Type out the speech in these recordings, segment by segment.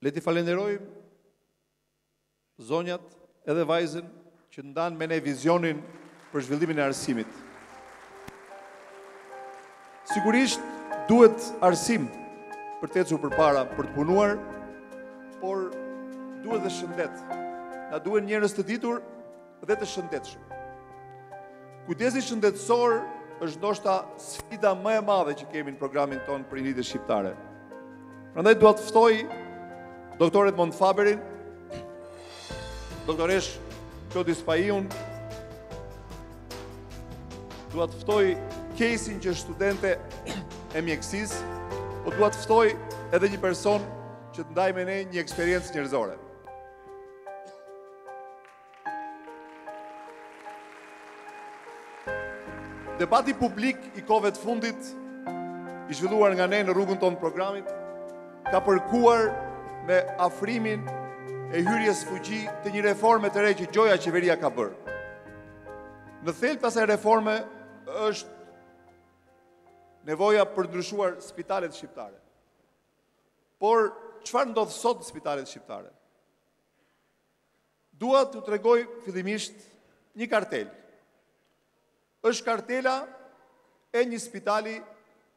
Le t'i falenderojmë zonjat edhe vajzën që ndanë me ne vizionin për zhvillimin e arsimit. Sigurisht duhet arsim për të ecur përpara, për të punuar, por duhet dhe shëndet. Na duhen njerëz të ditur dhe të shëndetshëm. Kujdesi shëndetësor është ndoshta sfida më e madhe që kemi në programin tonë për rinjtë shqiptare. Prandaj dua të ftoj doktor Edmond Faberin, doktoresh Klodis Paiun, dua të ftoj Kesin që është studente e mjekësisë, po dua të ftoj edhe një person që të ndaj me ne një eksperiencë njerëzore. Debati publik i kohëve të fundit, i zhvilluar nga ne në rrugën tonë programit, ka përkuar me afrimin e hyrjes fuqi të një reforme të re që Gjoja qeveria ka bërë. Në thelb të asaj reforme është nevoja për ndryshuar spitalet shqiptare. Por çfarë ndodh sot në spitalet shqiptare? Dua t'ju tregoj fillimisht një kartel. Është kartela e një spitali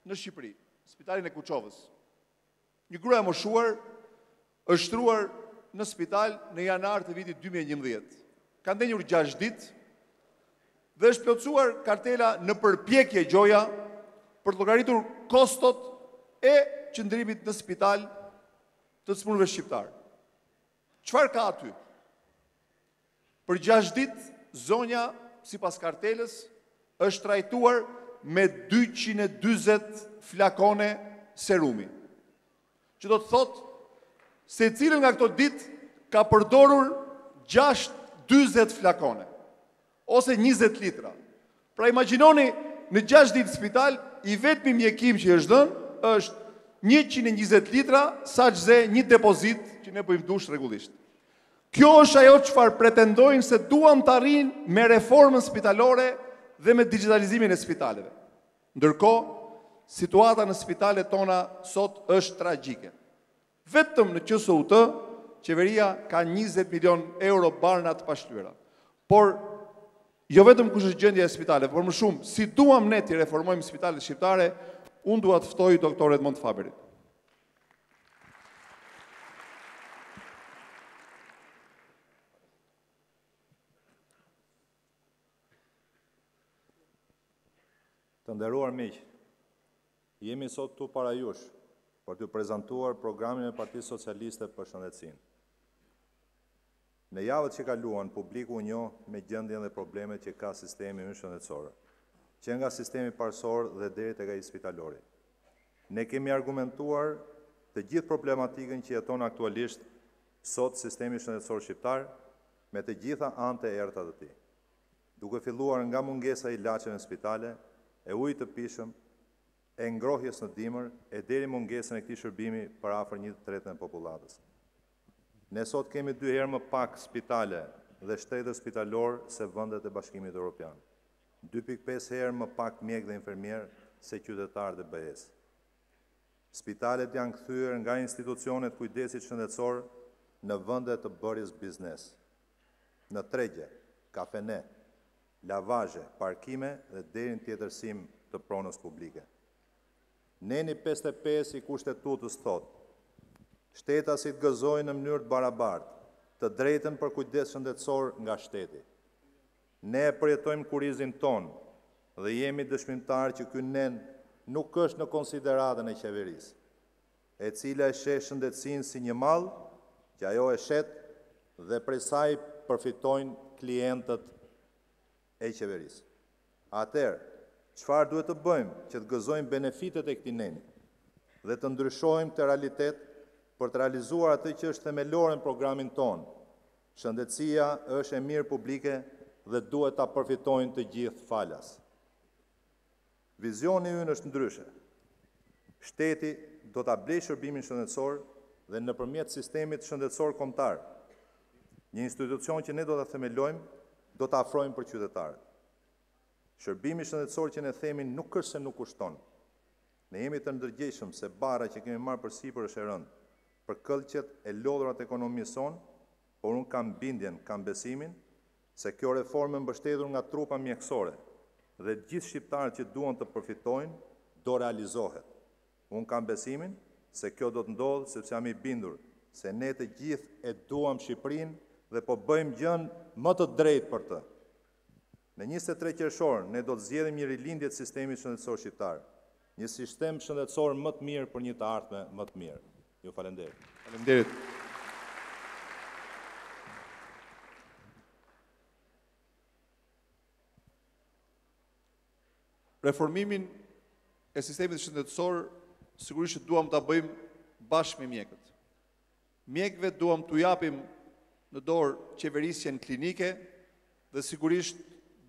në Shqipëri, spitalin e Kuçovës. Një grua e moshuar është shtruar në spital në janar të vitit 2011. Ka ndenjur 6 ditë dhe është plotësuar kartela në përpjekje Gjoja për të llogaritur kostot e qëndrimit në spital të smurëve shqiptar. Çfarë ka aty? Për 6 ditë, zonja, sipas kartelës, është trajtuar me 240 flakone serumi. Që do të thotë se cilën nga këto ditë ka përdorur 6-20 flakone, ose 20 litra. Pra imagjinoni në 6 ditë spital, i vetmi mjekim që është dhënë është 120 litra, sa çze një depozit që ne bëjmë dush rregullisht. Kjo është ajo çfarë pretendojnë se duam të arrijnë me reformën spitalore dhe me digitalizimin e spitaleve. Ndërkohë, situata në spitalet tona sot është tragjike. Vetëm në QSUT, qeveria ka 20 milion euro barna të pashlyera. Por jo vetëm kush është gjendja e spitaleve, por më shumë, si duam ne të reformojmë spitalet shqiptare, unë dua të ftoj doktor Edmond Faberin. Të nderuar miq, jemi sot këtu para jush për t'ju prezantuar programin e Partisë Socialiste për shëndetësinë. Në javët që kaluan, publiku u njoh me gjendjen dhe problemet që ka sistemi ynë shëndetësor, që nga sistemi parësor dhe deri tek ai spitalori. Ne kemi argumentuar të gjithë problematikën që jeton aktualisht sot sistemi shëndetësor shqiptar me të gjitha anët e errta të tij, duke filluar nga mungesa e ilaçeve në spitale, e ujit të pishëm, e ngrohjes në dimër, e deri mungesën e këtij shërbimi për afër 1/3 e popullatës. Ne sot kemi 2 herë më pak spitale dhe shtetër spitalor se vendet e Bashkimit Evropian. 2.5 herë më pak mjek dhe infermier se qytetarët e BE-s. Spitalet janë kthyer nga institucionet kujdesit shëndetësor në vende të bërjes biznes. Në tregje, kafene, lavazhe, parkime dhe deri në tjetërsim të pronës publike. Neni 55 i Kushtetutës thotë: shtetasit gëzojnë në mënyrë të barabartë të drejtën për kujdes shëndetësor nga shteti. Ne e përjetojmë kurizin ton dhe jemi dëshmimtarë që ky nen nuk është në konsideratën e qeverisë, e cila e sheh shëndetësinë si një mall që ajo e shet dhe prej saj përfitojnë klientët e qeverisë. Atëherë, çfarë duhet të bëjmë që të gëzojmë benefitet e këtij neni dhe të ndryshojmë të realitet për të realizuar atë që është themelore në programin tonë? Shëndetësia është e mirë publike dhe duhet ta përfitojnë të gjithë falas. Vizioni ynë është ndryshe. Shteti do ta blejë shërbimin shëndetësor dhe nëpërmjet sistemit shëndetësor kombëtar, një institucion që ne do ta themelojmë, do ta afrojmë për qytetarët. Shërbimi shëndetësor që ne themi nuk është se nuk kushton. Ne jemi të ndërgjegjshëm se barra që kemi marrë përsipër është e rëndë. për këllqet e lodhurat e ekonomisë sonë, por unë kam bindjen, kam besimin, se kjo reformë mbështetur nga trupa mjekësore dhe gjithë shqiptarët që duan të përfitojnë, do realizohet. Unë kam besimin se kjo do të ndodhë, sepse jam i bindur se ne të gjithë e duam Shqipërinë dhe po bëjmë gjën më të drejtë për të. Në 23 qershor, ne do të zgjedhim një rilindje të sistemit shëndetësor shqiptar, një sistem shëndetësor më të mirë për një të ardhme më të mirë. Ju falenderit. Faleminderit. Reformimin e sistemit shëndetësor sigurisht që duam ta bëjmë bashkë me mjekët. Mjekëve duam t'u japim në dorë qeverisjen klinike dhe sigurisht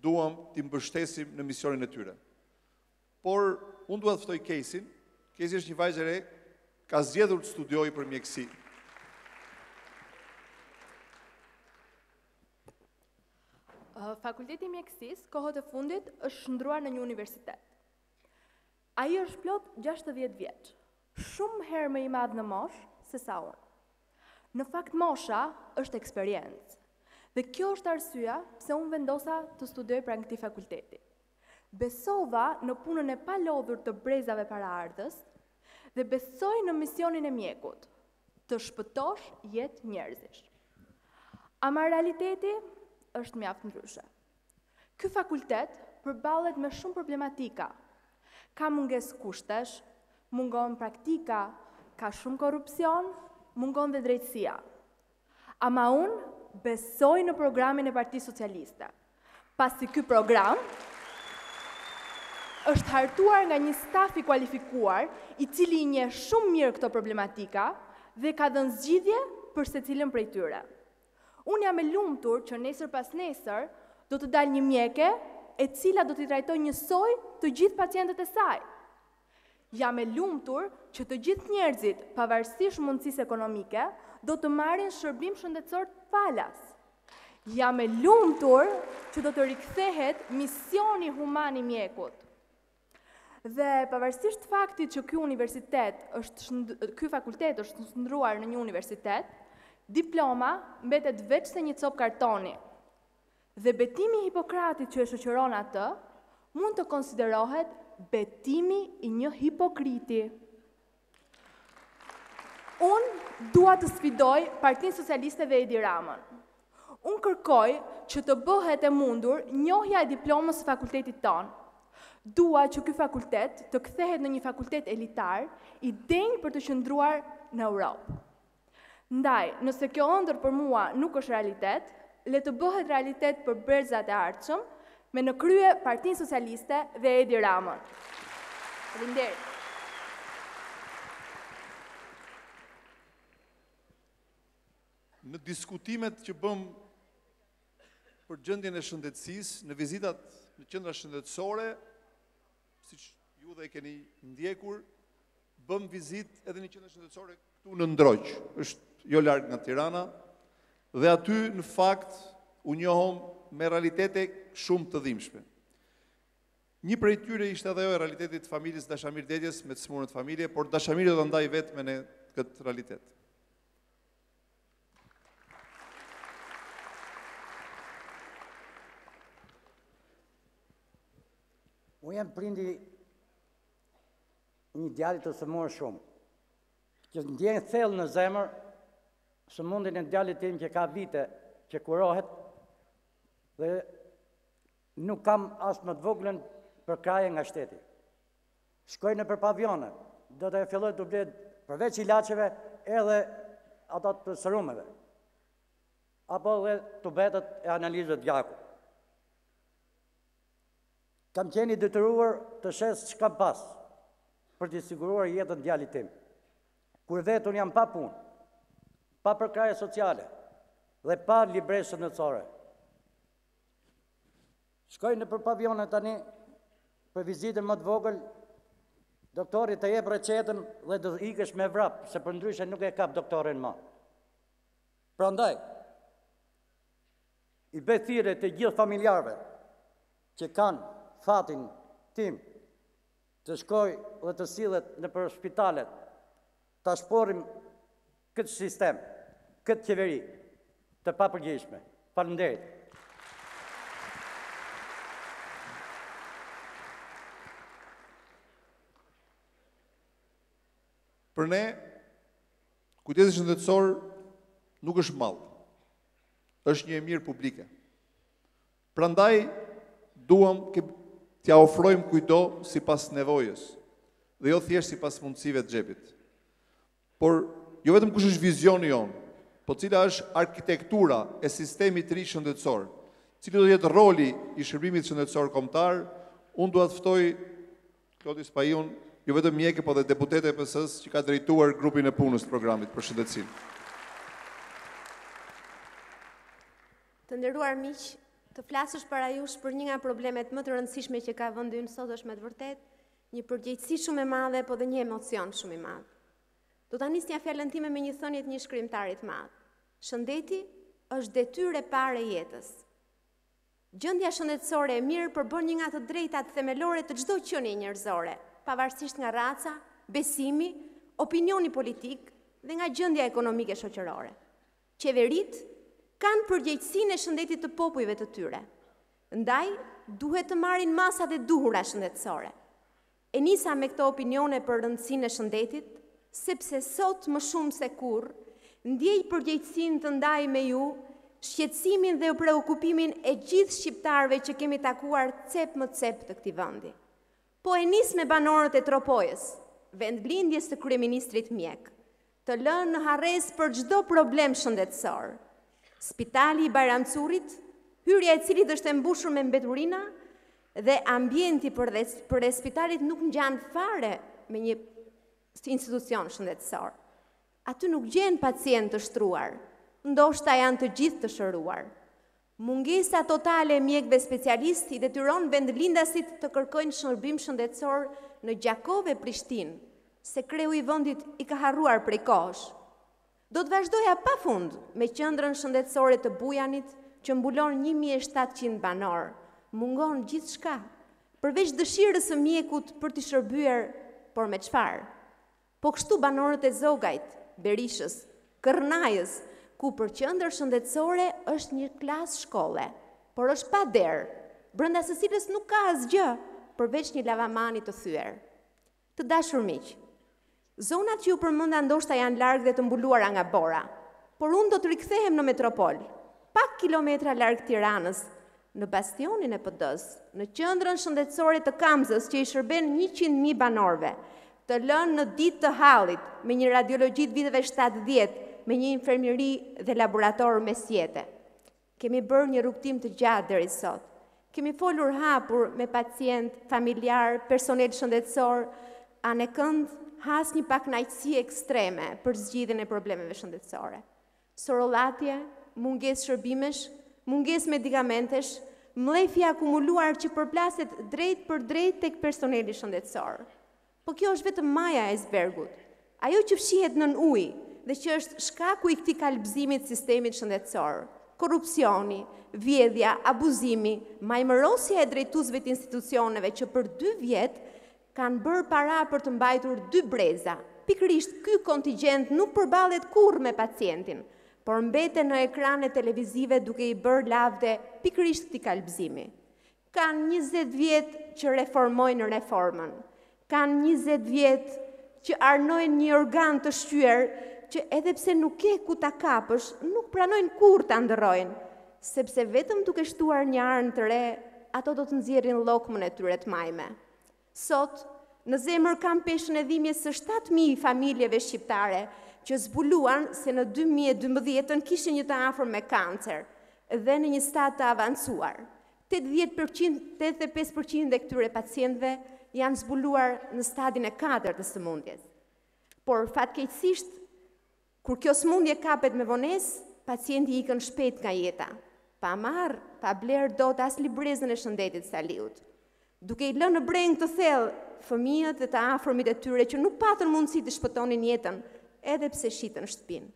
duam t'i mbështesim në misionin e tyre. Por unë dua të ftoj Kesin. Kesi është një vajzë e re, ka zgjedhur të studiojë për mjekësi. Fakulteti i mjekësisë kohët e fundit është shndruar në një universitet. Ai është plot 60 vjeç, shumë herë më i madh në moshë se sa unë. Në fakt mosha është eksperiencë. Dhe kjo është arsyeja pse unë vendosa të studioj pranë këtij fakulteti. Besova në punën e palodhur të brezave paraardhës dhe besoj në misionin e mjekut, të shpëtosh jetë njerëzish. Ama realiteti është mjaft ndryshe. Ky fakultet përballet me shumë problematika. Ka mungesë kushtesh, mungon praktika, ka shumë korrupsion, mungon dhe drejtësia. Ama unë besoj në programin e Partisë Socialiste, pasi ky program është hartuar nga një staf i kualifikuar, i cili i njeh shumë mirë këto problematika dhe ka dhënë zgjidhje për secilën prej tyre. Unë jam e lumtur që nesër pas nesër do të dalë një mjeke e cila do t'i trajtojë njësoj të gjithë pacientët e saj. Jam e lumtur që të gjithë njerëzit, pavarësisht mundësisë ekonomike, do të marrin shërbim shëndetësor të falas. Jam e lumtur që do të rikthehet misioni human i mjekut. Dhe pavarësisht faktit që ky fakultet është shndruar në një universitet, diploma mbetet veç se një copë kartoni. Dhe betimi i Hipokratit që e shoqëron atë mund të konsiderohet betimi i një hipokriti. Unë dua të sfidoj Partinë Socialiste dhe Edi Ramën. Unë kërkoj që të bëhet e mundur njohja e diplomës së fakultetit tonë. Dua që ky fakultet të kthehet në një fakultet elitar, i denjë për të qëndruar në Europë. Ndaj, nëse kjo ëndër për mua nuk është realitet, le të bëhet realitet për brezat e ardhshëm, me në krye Partinë Socialiste dhe Edi Ramën. Faleminderit. Në diskutimet që bëm për gjendjen e shëndetësisë, në vizitat në qendra shëndetësore, siç ju dhe e keni ndjekur, bëm vizit edhe në qendrën shëndetësore këtu në Ndroq, është jo larg nga Tirana, dhe aty në fakt u njohëm me realitete shumë të dhimbshme. Një prej tyre ishte edhe ajo e realitetit të familjes Dashamir Dedjes me të smurët familje, por Dashamir do të ndaj vetëm në këtë realitet. Unë jam prindi një djalit të sëmurë shumë, që ndjenë thellë në zemër së mundin e djalit tim që ka vite që kurohet dhe nuk kam asë më të voglën për kraje nga shteti. Shkoj në për pavione, do të filloj të bledh përveç ilaçeve edhe ato të serumeve, apo dhe tubetet e analizët gjaku. Kam qeni detyruar të shes që kam pas për të siguruar jetën djalit tim. Kur vetë unë jam pa punë, pa përkraje sociale dhe pa libresë shëndetësore. Shkoj në për pavione tani për vizitën më të vogël, doktori të jep recetën dhe do ikesh me vrap, se për ndryshe nuk e kap doktorin ma. Prandaj, i bëj thirrje të gjithë familjarëve që kanë fatin tim të shkoj dhe të sillet në për spitalet, ta shporim këtë sistem, këtë qeveri të papërgjeshme. Faleminderit. Për ne, kujdesi shëndetësor nuk është mall, është një e mirë publike. Prandaj, duam t'ja ofrojmë kujdo sipas nevojës, dhe jo thjesht sipas mundësive të xhepit. Por jo vetëm kush është vizioni jonë, po cila është arkitektura e sistemit të ri shëndetësor, cili do të jetë roli i shërbimit shëndetësor kombëtar, unë dua të ftoj Klodi Spaiun, jo vetëm mjekë, po dhe deputete e PS-s që ka drejtuar grupin e punës të programit për shëndetësinë. Të nderuar miq, të flasësh para jush për një nga problemet më të rëndësishme që ka vendi ynë sot është me të vërtet një përgjegjësi shumë e madhe, po dhe një emocion shumë i madh. Do ta nisja fjalën time me një thënie të një shkrimtari të madh. Shëndeti është detyrë e parë e jetës. Gjendja shëndetësore e mirë përbën një nga të drejtat themelore të çdo qenie njerëzore, pavarësisht nga raca, besimi, opinioni politik dhe nga gjendja ekonomike shoqërore. Qeveritë kanë përgjegjësinë e shëndetit të popujve të tyre. Ndaj, duhet të marrin masat e duhura shëndetësore. E nisa me këto opinione për rëndësinë e shëndetit, sepse sot më shumë se kurrë, ndjej përgjegjësinë të ndaj me ju, shqetësimin dhe preokupimin e gjithë shqiptarëve që kemi takuar cep më cep të këtij vendi. Po e nis me banorët e Tropojës, vendblindjes të kryeministrit mjek, të lënë në harres për çdo problem shëndetësor. Spitali i Bajramcurit, hyrja e cilit është e mbushur me mbeturina dhe ambienti për spitalit nuk ngjan fare me një institucion shëndetësor. Aty nuk gjen pacient të shtruar, ndoshta janë të gjithë të shëruar. Mungesa totale e mjekëve specialist i detyron vendlindasit të kërkojnë shërbim shëndetësor në Gjakov e Prishtinë, se kreu i vendit i ka harruar prej kohësh. Do të vazhdoja pafund me qendrën shëndetësore të Bujanit, që mbulon 1700 banor. Mungon gjithçka, përveç dëshirës së mjekut për të shërbyer, por me çfarë? Po kështu banorët e Zogajt, Berishës, Kërnajës, ku për qendër shëndetësore është një klasë shkolle, por është pa derë, brenda së cilës nuk ka asgjë, përveç një lavamani të thyer. Të dashur miq, zonat që ju përmenda ndoshta janë larg dhe të mbuluara nga bora, por unë do të rikthehem në metropol, pak kilometra larg Tiranës, në bastionin e PD-s, në qendrën shëndetësore të Kamzës që i shërben 100.000 banorëve, të lënë në ditë të hallit me një radiologji të viteve 70, me një infermieri dhe laborator mesjete. Kemi bërë një rrugtim të gjatë deri sot. Kemi folur hapur me pacient, familjar, personel shëndetësor, anë kënd has një pakënaqësi ekstreme për zgjidhjen e problemeve shëndetësore. Sorollatje, mungesë shërbimesh, mungesë medikamentesh, mllëfje akumuluar që përplaset drejt për drejt tek personeli shëndetësor. Po kjo është vetëm maja e icebergut. Ajo që fshihet nën ujë dhe që është shkaku i këtij kalbëzimi të sistemit shëndetësor. Korrupsioni, vjedhja, abuzimi, majmërosja e drejtuesve të institucioneve që për 2 vjet kanë bërë para për të mbajtur 2 breza. Pikërisht ky kontingjent nuk përballet kurrë me pacientin, por mbeten në ekranet televizive duke i bërë lavde pikërisht këtij kalbëzimi. Kanë 20 vjet që reformojnë reformën. Kanë 20 vjet që arnojnë një organ të shqyer që edhe pse nuk ke ku ta kapësh, nuk pranojnë kurrë ta ndërrojnë, sepse vetëm duke shtuar një arnë të re, ato do të nxjerrin llokmën e tyre të majme. Sot, në zemër kam peshën e dhimbjes së 7.000 familjeve shqiptare që zbuluan se në 2012 kishin një të afër me kancer dhe në një stad të avancuar. 85% e këtyre pacientëve janë zbuluar në stadin e 4 të sëmundjes. Por fatkeqësisht, kur kjo sëmundje kapet me vonesë, pacienti ikën shpejt nga jeta, pa marrë, pa blerë dot as librezën e shëndetit Saliut. Duke i lënë në breng të thellë fëmijët dhe të afërmit e tyre që nuk patën mundësi të shpëtonin jetën, edhe pse shitën shtëpinë.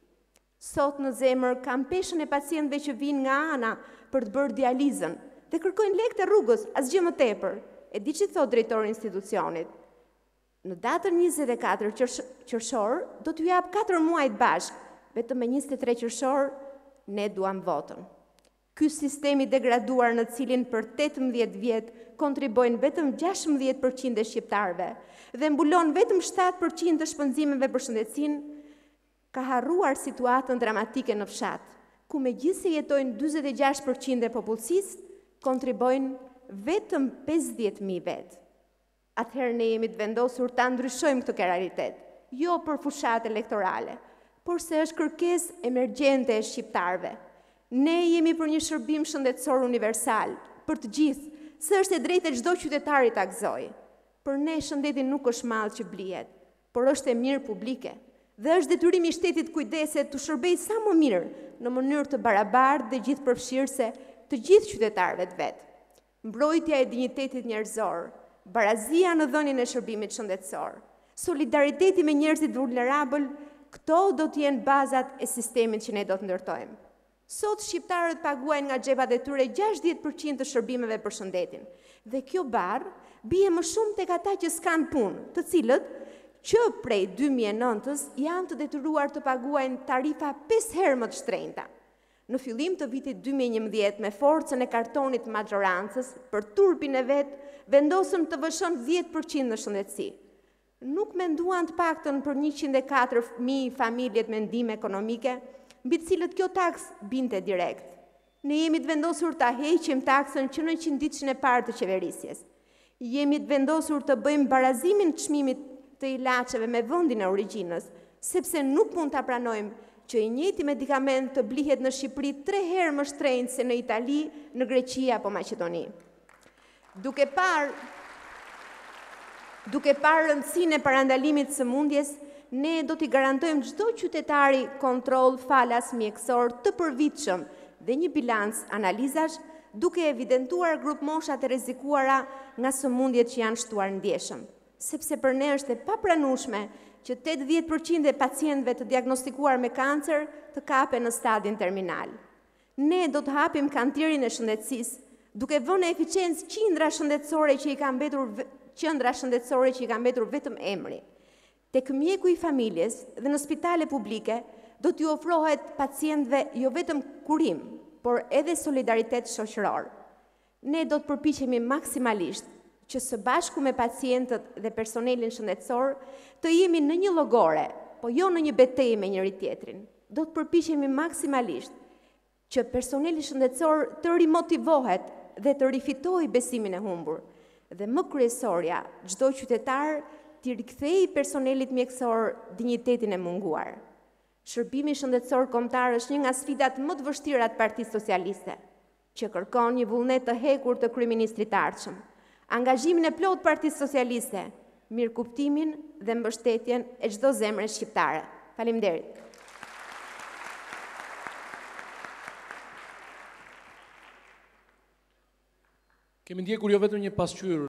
Sot në zemër kam peshën e pacientëve që vinë nga ana për të bërë dializën dhe kërkojnë lekë të rrugës, asgjë më tepër. E di që thot drejtori i institucionit. Në datën 24 qershor do t'ju jap 4 muajt bashk vetëm me 23 qershor ne duam votën. Ky sistemi degraduar në cilin për 18 vjet kontribojnë vetëm 16% e shqiptarëve dhe mbulon vetëm 7% të shpenzimeve për shëndetësinë, ka harruar situatën dramatike në fshat, ku megjithëse jetojnë 46% e popullsisë, kontribojnë vetëm 50.000 vetë. Atëherë ne jemi të vendosur ta ndryshojmë këtë realitet, jo për fushat elektorale, por se është kërkesë emergjente e shqiptarëve. Ne jemi për një shërbim shëndetësor universal, për të gjithë, se është e drejtë e çdo qytetari ta gëzojë. Për ne shëndeti nuk është mall që blihet, por është e mirë publike dhe është detyrimi i shtetit kujdeset të shërbejë sa më mirë në mënyrë të barabartë dhe gjithëpërfshirëse të gjithë qytetarëve të vet. Mbrojtja e dinjitetit njerëzor, barazia në dhënien e shërbimit shëndetësor, solidariteti me njerëzit vulnerabël, këto do të jenë bazat e sistemit që ne do të ndërtojmë. Sot shqiptarët paguajnë nga xhepat e tyre 60% të shërbimeve për shëndetin. Dhe kjo barë bie më shumë tek ata që s'kan punë, të cilët që prej 2009-s janë të detyruar të paguajnë tarifa 5 herë më të shtrenjta. Në fillim të vitit 2011, me forcën e kartonit majorancës, për turpin e vet, vendosën të vëshon 10% në shëndetësi. Nuk menduan të paktën për 104.000 familjet me ndihmë ekonomike, mbi të cilët kjo taks binte direkt. Ne jemi të vendosur ta heqim taksën që në 100 ditën e parë të qeverisjes. Jemi të vendosur të bëjmë barazimin të çmimit të ilaçeve me vendin e origjinës, sepse nuk mund ta pranojmë që i njëjti medikament të blihet në Shqipëri 3 herë më shtrenjtë se në Itali, në Greqi apo Maqedoni. Duke parë rëndësinë e parandalimit të sëmundjes, ne do t'i garantojmë çdo qytetari kontroll falas mjekësor të përvitshëm dhe një bilanc analizash, duke evidentuar grup mosha të rrezikuara nga sëmundjet që janë shtuar ndjeshëm. Sepse për ne është e papranueshme që 80% e pacientëve të diagnostikuar me kancer të kapen në stadin terminal. Ne do të hapim kantirin e shëndetësisë, duke vënë në eficiencë qendra shëndetësore që i ka mbetur vetëm emri. Tek mjeku i familjes dhe në spitale publike do t'ju ofrohet pacientëve jo vetëm kurim, por edhe solidaritet shoqëror. Ne do të përpiqemi maksimalisht që së bashku me pacientët dhe personelin shëndetësor të jemi në një llogore, po jo në një betejë me njëri tjetrin. Do të përpiqemi maksimalisht që personeli shëndetësor të rimotivohet dhe të rifitojë besimin e humbur. Dhe më kryesorja, çdo qytetar t'i rikthejë personelit mjekësor dinjitetin e munguar. Shërbimi shëndetësor kombëtar është një nga sfidat më të vështira të Partisë Socialiste, që kërkon një vullnet të hekur të kryeministrit të ardhshëm, angazhimin e plotë Partisë Socialiste, mirëkuptimin dhe mbështetjen e çdo zemre shqiptare. Faleminderit. Kemi ndjekur jo vetëm një pasqyrë